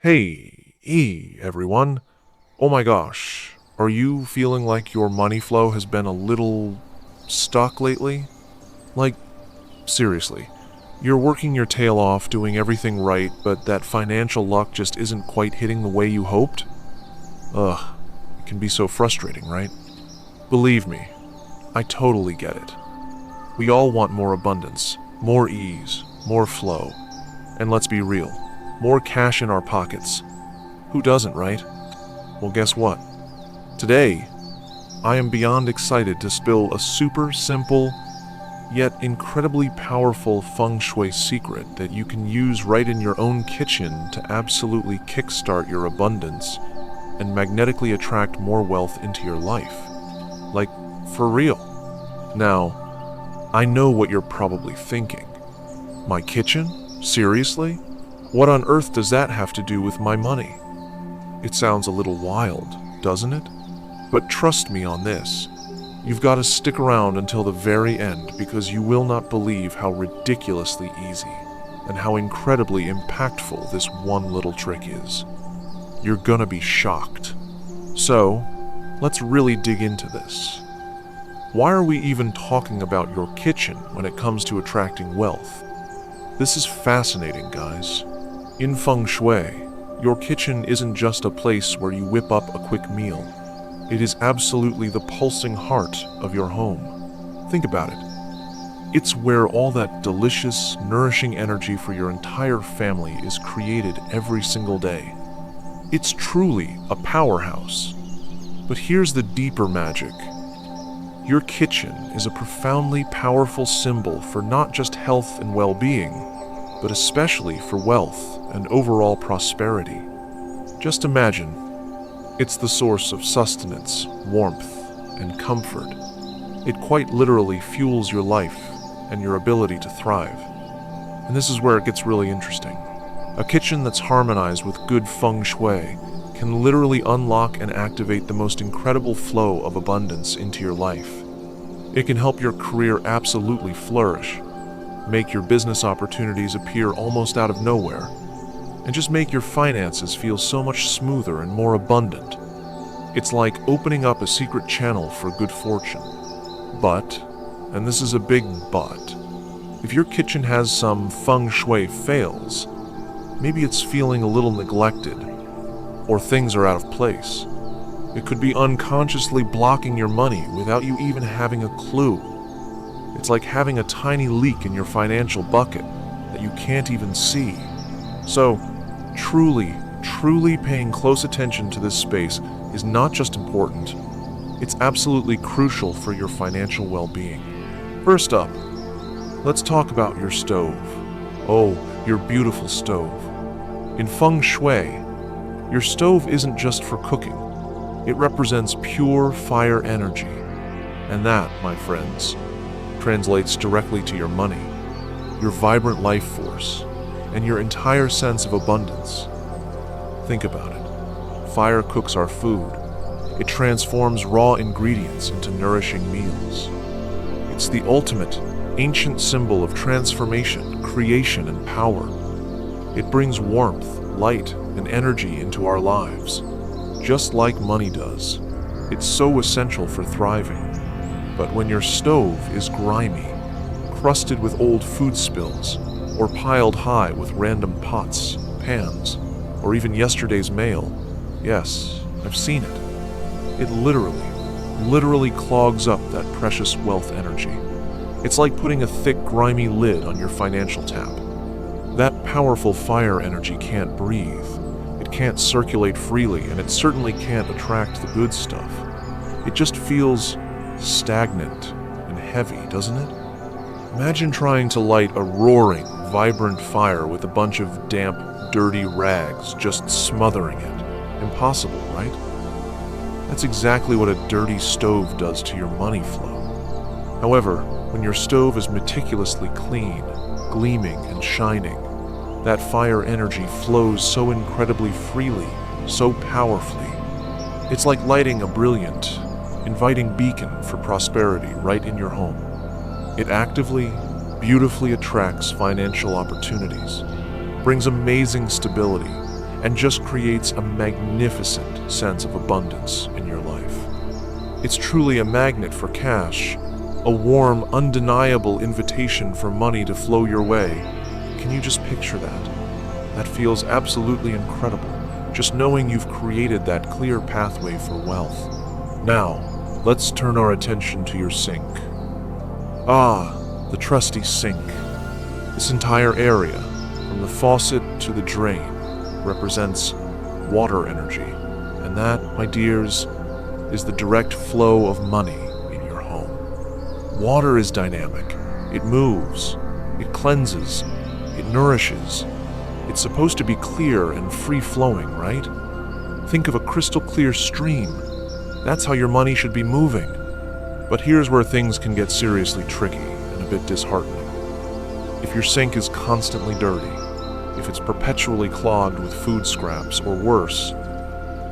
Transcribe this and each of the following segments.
Hey, everyone. Oh my gosh, are you feeling like your money flow has been a little stuck lately? Like, seriously, you're working your tail off doing everything right, but that financial luck just isn't quite hitting the way you hoped? Ugh, it can be so frustrating, right? Believe me, I totally get it. We all want more abundance, more ease, more flow, and let's be real, more cash in our pockets. Who doesn't, right? Well, guess what? Today, I am beyond excited to spill a super simple, yet incredibly powerful Feng Shui secret that you can use right in your own kitchen to absolutely kickstart your abundance and magnetically attract more wealth into your life. Like, for real. Now, I know what you're probably thinking. My kitchen? Seriously? What on earth does that have to do with my money? It sounds a little wild, doesn't it? But trust me on this. You've got to stick around until the very end because you will not believe how ridiculously easy and how incredibly impactful this one little trick is. You're gonna be shocked. So, let's really dig into this. Why are we even talking about your kitchen when it comes to attracting wealth? This is fascinating, guys. In Feng Shui, your kitchen isn't just a place where you whip up a quick meal. It is absolutely the pulsing heart of your home. Think about it. It's where all that delicious, nourishing energy for your entire family is created every single day. It's truly a powerhouse. But here's the deeper magic. Your kitchen is a profoundly powerful symbol for not just health and well-being, but especially for wealth and overall prosperity. Just imagine, it's the source of sustenance, warmth, and comfort. It quite literally fuels your life and your ability to thrive. And this is where it gets really interesting. A kitchen that's harmonized with good feng shui can literally unlock and activate the most incredible flow of abundance into your life. It can help your career absolutely flourish, make your business opportunities appear almost out of nowhere, and just make your finances feel so much smoother and more abundant. It's like opening up a secret channel for good fortune. But, and this is a big but, if your kitchen has some feng shui fails, maybe it's feeling a little neglected, or things are out of place. It could be unconsciously blocking your money without you even having a clue. It's like having a tiny leak in your financial bucket that you can't even see. So, truly paying close attention to this space is not just important, it's absolutely crucial for your financial well-being. First up, let's talk about your stove. Oh, your beautiful stove. In Feng Shui, your stove isn't just for cooking. It represents pure fire energy. And that, my friends, translates directly to your money, your vibrant life force, and your entire sense of abundance. Think about it. Fire cooks our food. It transforms raw ingredients into nourishing meals. It's the ultimate, ancient symbol of transformation, creation, and power. It brings warmth, light, and energy into our lives, just like money does. It's so essential for thriving. But when your stove is grimy, crusted with old food spills, or piled high with random pots, pans, or even yesterday's mail, yes, I've seen it. It literally clogs up that precious wealth energy. It's like putting a thick, grimy lid on your financial tap. That powerful fire energy can't breathe. It can't circulate freely, and it certainly can't attract the good stuff. It just feels stagnant and heavy, doesn't it? Imagine trying to light a roaring, vibrant fire with a bunch of damp, dirty rags just smothering it. Impossible, right? That's exactly what a dirty stove does to your money flow. However, when your stove is meticulously clean, gleaming and shining, that fire energy flows so incredibly freely, so powerfully. It's like lighting a brilliant, inviting beacon for prosperity right in your home. It actively, beautifully attracts financial opportunities, brings amazing stability, and just creates a magnificent sense of abundance in your life. It's truly a magnet for cash, a warm, undeniable invitation for money to flow your way. Can you just picture that? That feels absolutely incredible, just knowing you've created that clear pathway for wealth. Now, let's turn our attention to your sink. Ah, the trusty sink. This entire area, from the faucet to the drain, represents water energy, and that, my dears, is the direct flow of money in your home. Water is dynamic. It moves, it cleanses, it nourishes. It's supposed to be clear and free-flowing, right? Think of a crystal clear stream. That's how your money should be moving. But here's where things can get seriously tricky and a bit disheartening. If your sink is constantly dirty, if it's perpetually clogged with food scraps, or worse,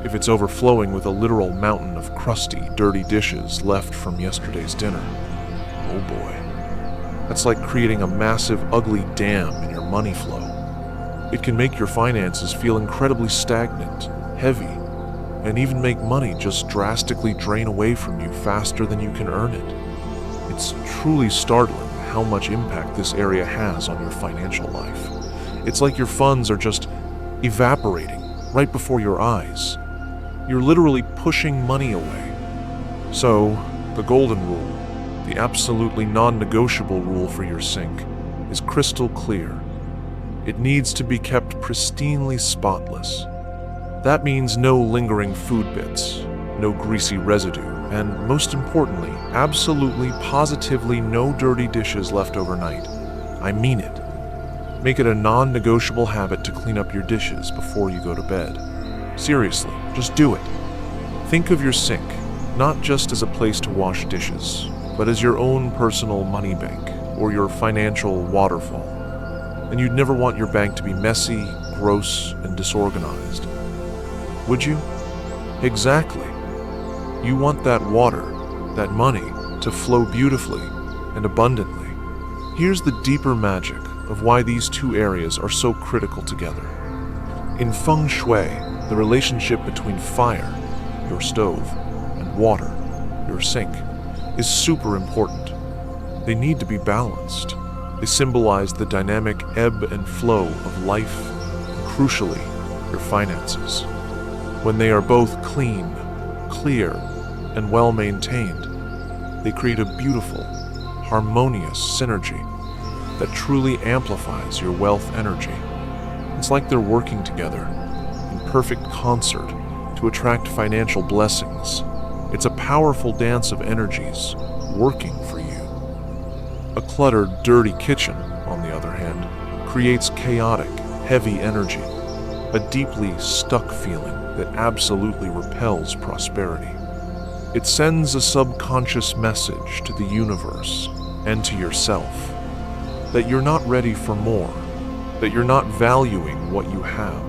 if it's overflowing with a literal mountain of crusty, dirty dishes left from yesterday's dinner, oh boy. That's like creating a massive, ugly dam in your money flow. It can make your finances feel incredibly stagnant, heavy, and even make money just drastically drain away from you faster than you can earn it. It's truly startling how much impact this area has on your financial life. It's like your funds are just evaporating right before your eyes. You're literally pushing money away. So, the golden rule, the absolutely non-negotiable rule for your sink, is crystal clear. It needs to be kept pristinely spotless. That means no lingering food bits, no greasy residue, and most importantly, absolutely, positively no dirty dishes left overnight. I mean it. Make it a non-negotiable habit to clean up your dishes before you go to bed. Seriously, just do it. Think of your sink, not just as a place to wash dishes, but as your own personal money bank or your financial waterfall. And you'd never want your bank to be messy, gross, and disorganized. Would you? Exactly. You want that water, that money, to flow beautifully and abundantly. Here's the deeper magic of why these two areas are so critical together. In Feng Shui, the relationship between fire, your stove, and water, your sink, is super important. They need to be balanced. They symbolize the dynamic ebb and flow of life, and crucially, your finances. When they are both clean, clear, and well-maintained, they create a beautiful, harmonious synergy that truly amplifies your wealth energy. It's like they're working together in perfect concert to attract financial blessings. It's a powerful dance of energies working for you. A cluttered, dirty kitchen, on the other hand, creates chaotic, heavy energy, a deeply stuck feeling that absolutely repels prosperity. It sends a subconscious message to the universe and to yourself that you're not ready for more, that you're not valuing what you have.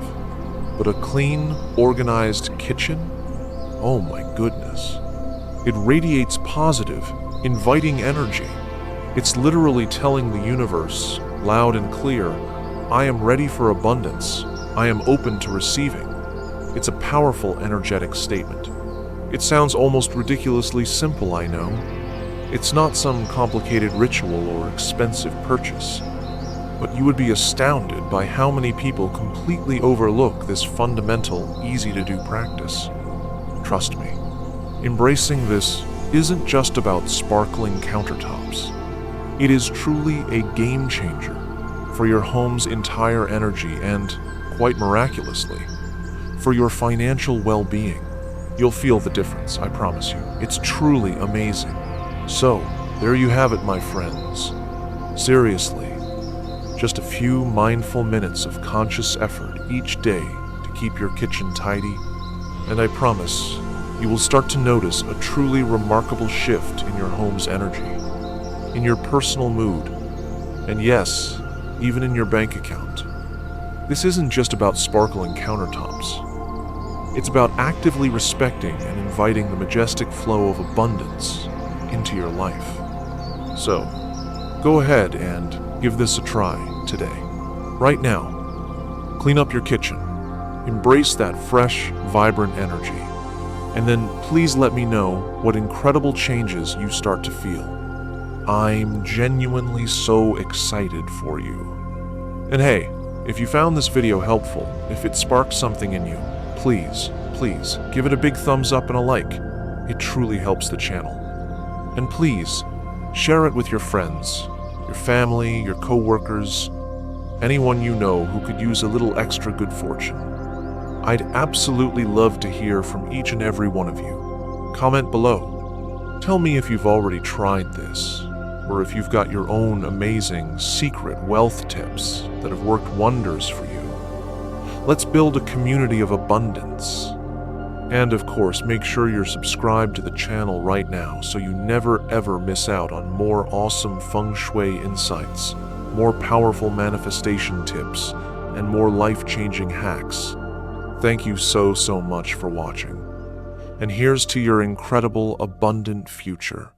But a clean, organized kitchen? Oh my goodness. It radiates positive, inviting energy. It's literally telling the universe, loud and clear, I am ready for abundance. I am open to receiving. It's a powerful, energetic statement. It sounds almost ridiculously simple, I know. It's not some complicated ritual or expensive purchase. But you would be astounded by how many people completely overlook this fundamental, easy-to-do practice. Trust me, embracing this isn't just about sparkling countertops. It is truly a game changer for your home's entire energy and, quite miraculously, for your financial well-being. You'll feel the difference, I promise you. It's truly amazing. So, there you have it, my friends. Seriously, just a few mindful minutes of conscious effort each day to keep your kitchen tidy, and I promise you will start to notice a truly remarkable shift in your home's energy, in your personal mood, and yes, even in your bank account. This isn't just about sparkling countertops. It's about actively respecting and inviting the majestic flow of abundance into your life. So, go ahead and give this a try today. Right now, clean up your kitchen, Embrace that fresh, vibrant energy. And then please let me know what incredible changes you start to feel. I'm genuinely so excited for you. And hey, if you found this video helpful, if it sparked something in you, please give it a big thumbs up and a like. It truly helps the channel. And please, share it with your friends, your family, your co-workers, anyone you know who could use a little extra good fortune. I'd absolutely love to hear from each and every one of you. Comment below. Tell me if you've already tried this, or if you've got your own amazing secret wealth tips that have worked wonders for you. Let's build a community of abundance. And of course, make sure you're subscribed to the channel right now so you never ever miss out on more awesome Feng Shui insights, more powerful manifestation tips, and more life-changing hacks. Thank you so much for watching. And here's to your incredible, abundant future.